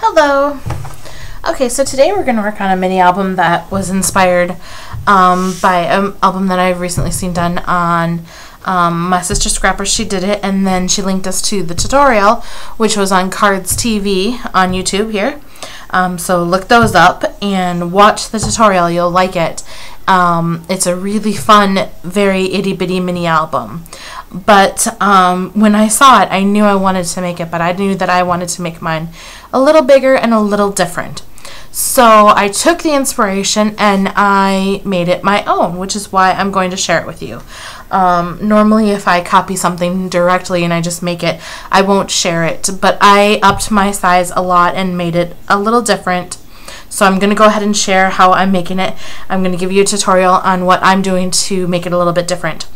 Hello. Okay, so today we're going to work on a mini album that was inspired by an album that I've recently seen done on my sister Scrapper. She did it, and then she linked us to the tutorial, which was on Cards TV on YouTube here. So look those up and watch the tutorial. You'll like it. It's a really fun, very itty-bitty mini album. But when I saw it, I knew I wanted to make it, but I knew that I wanted to make mine a little bigger and a little different. So I took the inspiration and I made it my own, which is why I'm going to share it with you. Normally if I copy something directly and I just make it, I won't share it, but I upped my size a lot and made it a little different. So I'm going to go ahead and share how I'm making it. I'm going to give you a tutorial on what I'm doing to make it a little bit different.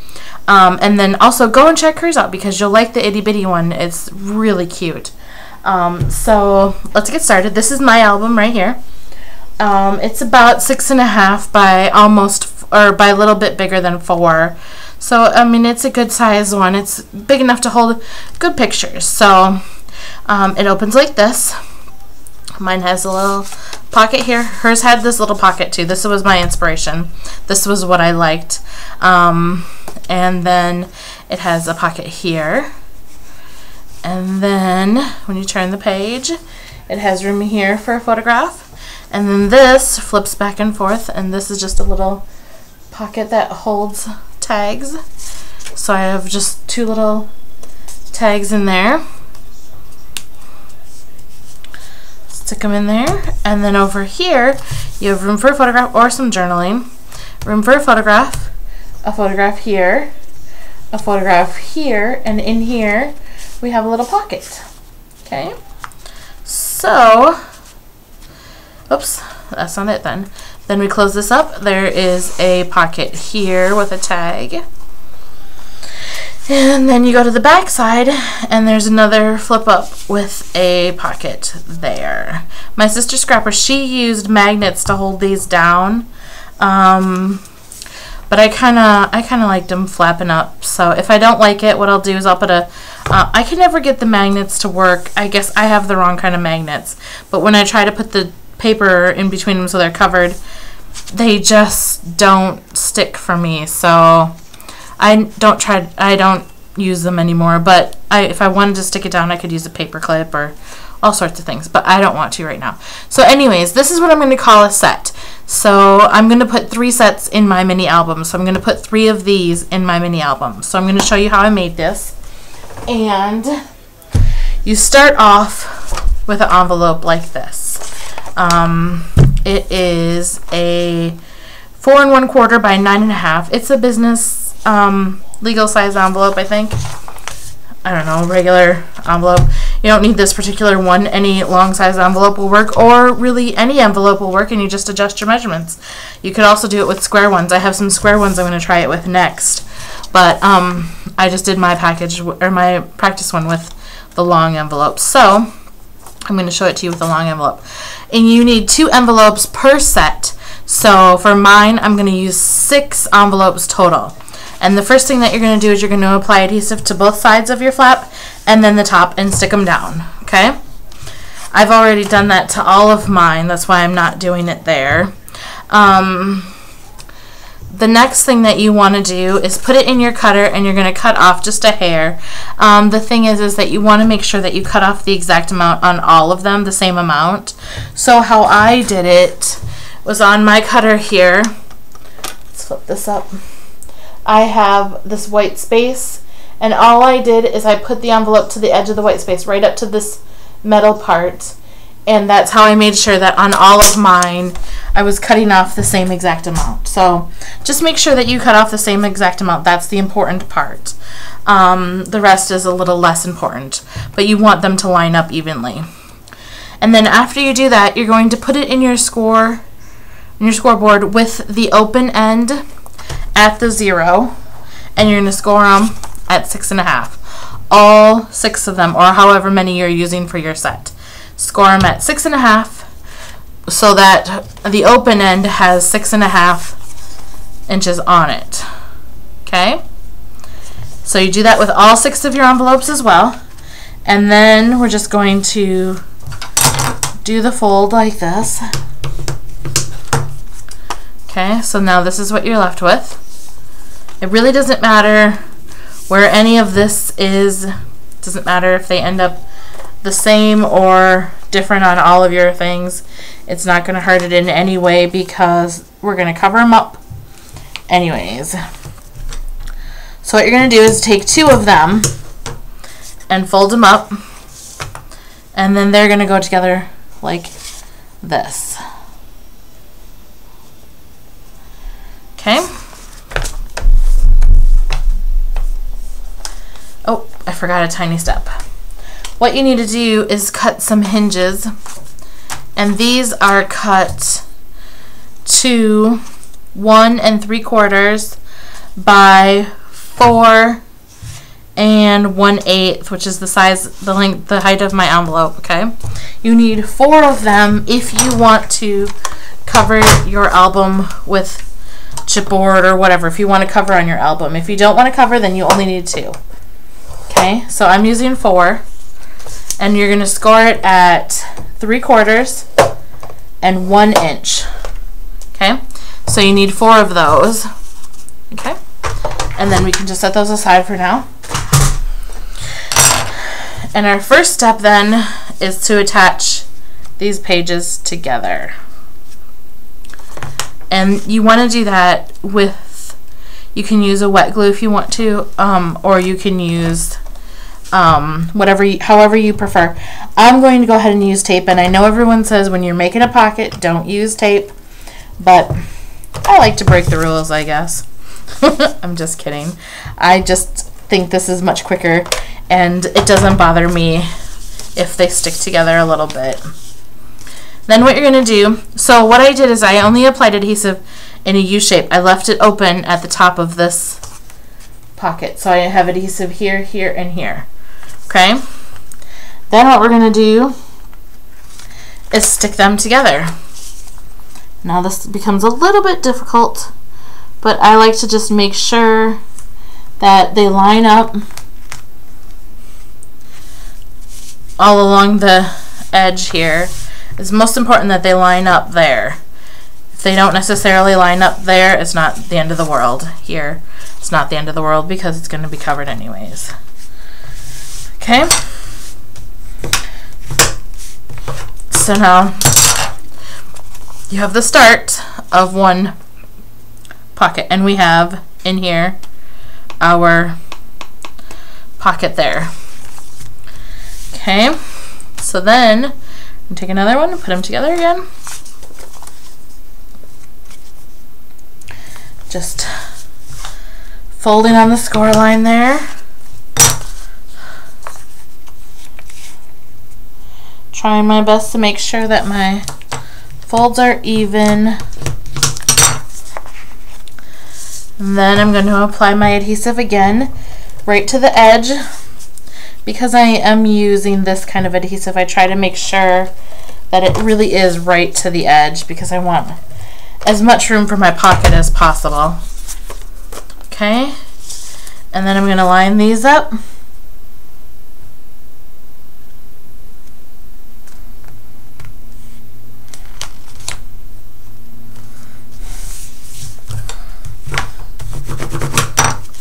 And then also go and check hers out because you'll like the itty bitty one. It's really cute. So let's get started. This is my album right here. It's about 6.5 by by a little bit bigger than 4. So I mean, it's a good size one. It's big enough to hold good pictures. So it opens like this. Mine has a little pocket here. Hers had this little pocket too. This was my inspiration. This was what I liked. And then it has a pocket here. And then when you turn the page, it has room here for a photograph. And then this flips back and forth, and this is just a little pocket that holds tags. So I have just 2 little tags in there. Stick them in there, and then over here you have room for a photograph or some journaling, room for a photograph here, a photograph here, and in here we have a little pocket. Okay, so oops, that's not it then. Then we close this up. There is a pocket here with a tag. And then you go to the back side, and there's another flip up with a pocket there. My sister Scrapper, she used magnets to hold these down, but I kind of liked them flapping up. So if I don't like it, what I'll do is I'll put I can never get the magnets to work. I guess I have the wrong kind of magnets. But when I try to put the paper in between them so they're covered, they just don't stick for me. So I don't use them anymore, but if I wanted to stick it down, I could use a paper clip or all sorts of things, but I don't want to right now. So anyways, this is what I'm going to call a set. So I'm going to put 3 sets in my mini album. So I'm going to put 3 of these in my mini album. So I'm going to show you how I made this. And you start off with an envelope like this. It is a 4 1/4 by 9 1/2. It's a business legal size envelope, I think. I don't know, regular envelope. You don't need this particular one. Any long size envelope will work, or really any envelope will work, and you just adjust your measurements. You could also do it with square ones. I have some square ones I'm going to try it with next, but I just did my package or my practice one with the long envelope. So I'm going to show it to you with the long envelope. And you need 2 envelopes per set. So for mine, I'm going to use 6 envelopes total. And the first thing that you're going to do is you're going to apply adhesive to both sides of your flap and then the top and stick them down. Okay? I've already done that to all of mine. That's why I'm not doing it there. The next thing that you want to do is put it in your cutter, and you're going to cut off just a hair. The thing is that you want to make sure that you cut off the exact amount on all of them, the same amount. So how I did it was on my cutter here. Let's flip this up. I have this white space, and all I did is I put the envelope to the edge of the white space, right up to this metal part, and that's how I made sure that on all of mine I was cutting off the same exact amount. So just make sure that you cut off the same exact amount. That's the important part. The rest is a little less important, but you want them to line up evenly. And then after you do that, you're going to put it in your scoreboard with the open end at the 0, and you're going to score them at 6.5. All 6 of them, or however many you're using for your set. Score them at 6.5 so that the open end has 6.5 inches on it. Okay? So you do that with all 6 of your envelopes as well. And then we're just going to do the fold like this. Okay, so now this is what you're left with. It really doesn't matter where any of this is. It doesn't matter if they end up the same or different on all of your things. It's not going to hurt it in any way because we're going to cover them up anyways. So what you're going to do is take 2 of them and fold them up, and then they're going to go together like this. Okay. Oh, I forgot a tiny step. What you need to do is cut some hinges, and these are cut to 1 3/4 by 4 1/8, which is the size, the length, the height of my envelope. Okay, you need 4 of them if you want to cover your album with chipboard or whatever. If you want to cover on your album, if you don't want to cover, then you only need 2. Okay, so I'm using 4, and you're going to score it at 3/4 and 1 inch. Okay, so you need 4 of those. Okay, and then we can just set those aside for now. And our first step then is to attach these pages together. And you want to do that with, you can use a wet glue if you want to, or you can use however you prefer. I'm going to go ahead and use tape, and I know everyone says when you're making a pocket, don't use tape, but I like to break the rules, I guess. I'm just kidding. I just think this is much quicker, and it doesn't bother me if they stick together a little bit. Then what you're going to do, so what I did is I only applied adhesive in a U shape. I left it open at the top of this pocket. So I have adhesive here, here, and here. Okay? Then what we're going to do is stick them together. Now this becomes a little bit difficult, but I like to just make sure that they line up all along the edge here. It's most important that they line up there. If they don't necessarily line up there, it's not the end of the world. Here, it's not the end of the world because it's going to be covered anyways. Okay? So now you have the start of one pocket, and we have in here our pocket there. Okay? So then take another one and put them together again. Just folding on the score line there. Trying my best to make sure that my folds are even. And then I'm going to apply my adhesive again right to the edge. Because I am using this kind of adhesive, I try to make sure that it really is right to the edge because I want as much room for my pocket as possible. Okay, and then I'm going to line these up.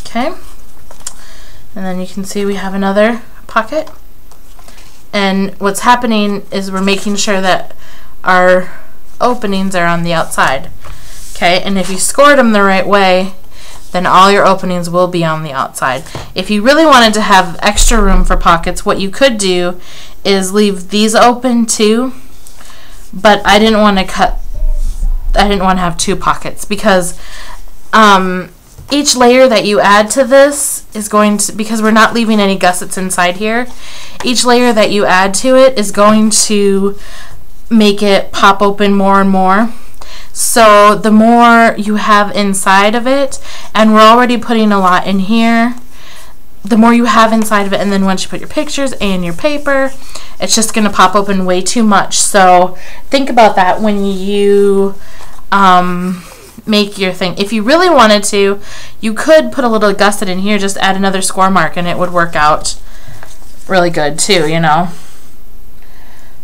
Okay, and then you can see we have another pocket, and what's happening is we're making sure that our openings are on the outside. Okay, and if you scored them the right way, then all your openings will be on the outside. If you really wanted to have extra room for pockets, what you could do is leave these open too, but I didn't want to have 2 pockets because each layer that you add to this is going to, because we're not leaving any gussets inside here, each layer that you add to it is going to make it pop open more and more. So the more you have inside of it, and we're already putting a lot in here, the more you have inside of it, and then once you put your pictures and your paper, it's just going to pop open way too much. So think about that when you make your thing. If you really wanted to, you could put a little gusset in here, just add another score mark, and it would work out really good too, you know.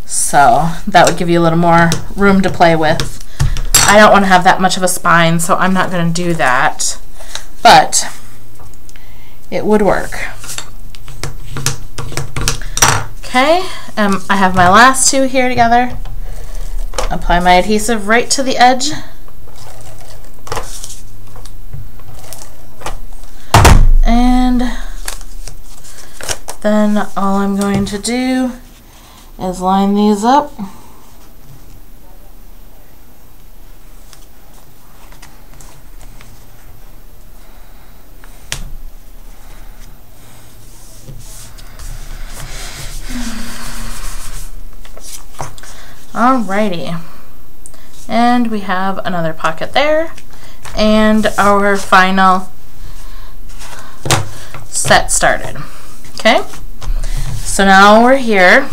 So that would give you a little more room to play with. I don't want to have that much of a spine, so I'm not going to do that, but it would work. Okay, I have my last two here together. Apply my adhesive right to the edge. And then all I'm going to do is line these up. Alrighty, and we have another pocket there, and our final set started. Okay, so now we're here.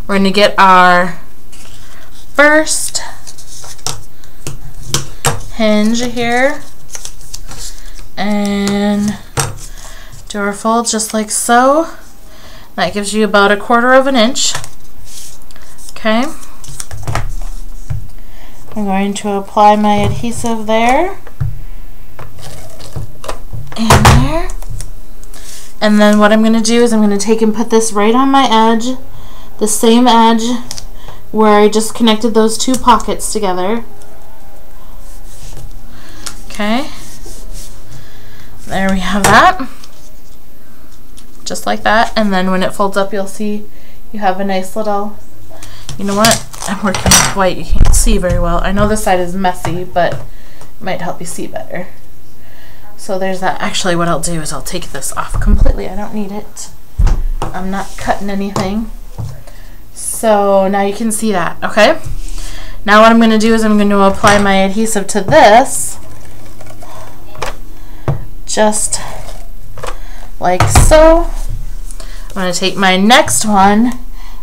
We're going to get our first hinge here and do our fold just like so. That gives you about 1/4 of an inch. Okay. I'm going to apply my adhesive there and there. And then what I'm going to do is I'm going to take and put this right on my edge, the same edge where I just connected those two pockets together. Okay. There we have that. Just like that. And then when it folds up, you'll see you have a nice little, you know what? I'm working with white, you can't see very well. I know this side is messy, but it might help you see better. So there's that. Actually, what I'll do is I'll take this off completely. I don't need it. I'm not cutting anything. So now you can see that, okay? Now what I'm going to do is I'm going to apply my adhesive to this, just like so. I'm going to take my next one,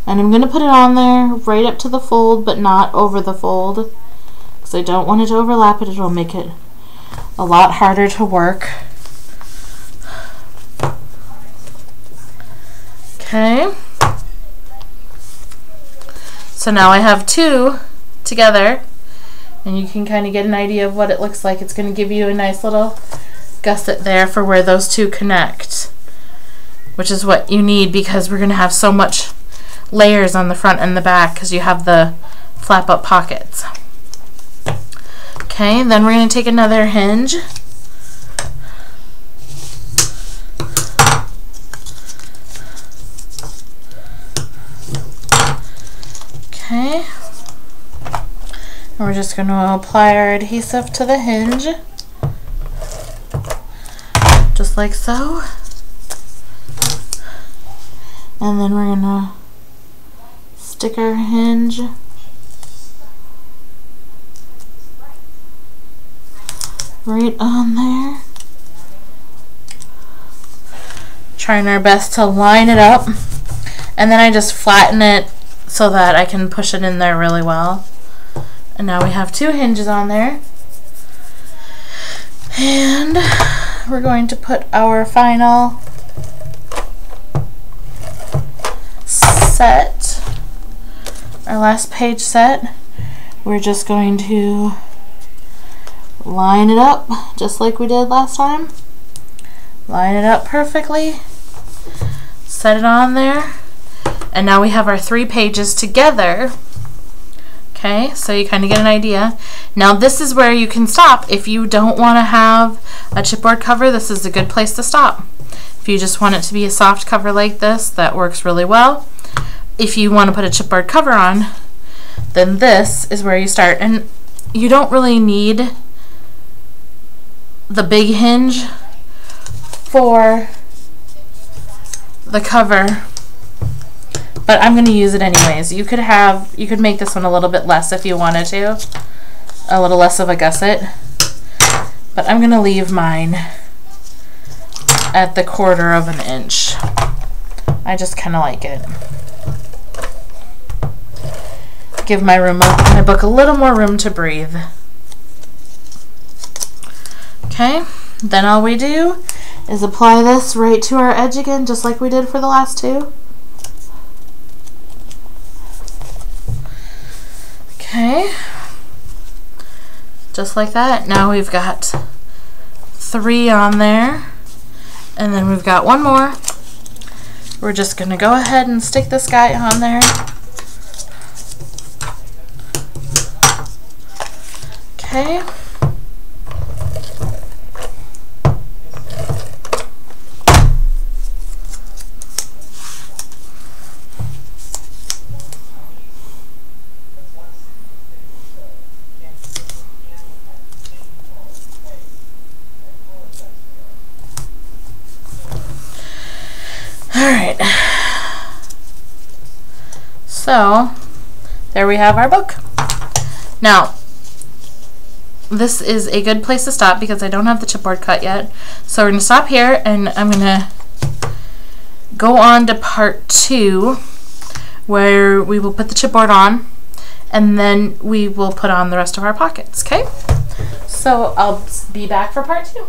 and I'm going to put it on there right up to the fold, but not over the fold, because I don't want it to overlap it. It'll make it a lot harder to work. Okay. So now I have two together, and you can kind of get an idea of what it looks like. It's going to give you a nice little gusset there for where those two connect, which is what you need because we're going to have so much layers on the front and the back because you have the flap up pockets. Okay, then we're going to take another hinge. Okay, and we're just going to apply our adhesive to the hinge, just like so. And then we're going to stick our hinge right on there. Trying our best to line it up, and then I just flatten it so that I can push it in there really well. And now we have two hinges on there, and we're going to put our final set, our last page set. We're just going to line it up just like we did last time. Line it up perfectly, set it on there, and now we have our 3 pages together. Okay, so you kind of get an idea. Now this is where you can stop. If you don't want to have a chipboard cover, this is a good place to stop. If you just want it to be a soft cover like this, that works really well. If you want to put a chipboard cover on, then this is where you start. And you don't really need the big hinge for the cover, but I'm going to use it anyways. You could make this one a little bit less if you wanted to, a little less of a gusset, but I'm going to leave mine at the 1/4 of an inch. I just kind of like it. Give my book a little more room to breathe. Okay, then all we do is apply this right to our edge again, just like we did for the last two. Okay, just like that. Now we've got 3 on there, and then we've got 1 more. We're just going to go ahead and stick this guy on there. Okay. Alright, so there we have our book. Now, this is a good place to stop because I don't have the chipboard cut yet. So we're going to stop here, and I'm going to go on to part 2 where we will put the chipboard on, and then we will put on the rest of our pockets, okay? So I'll be back for part 2.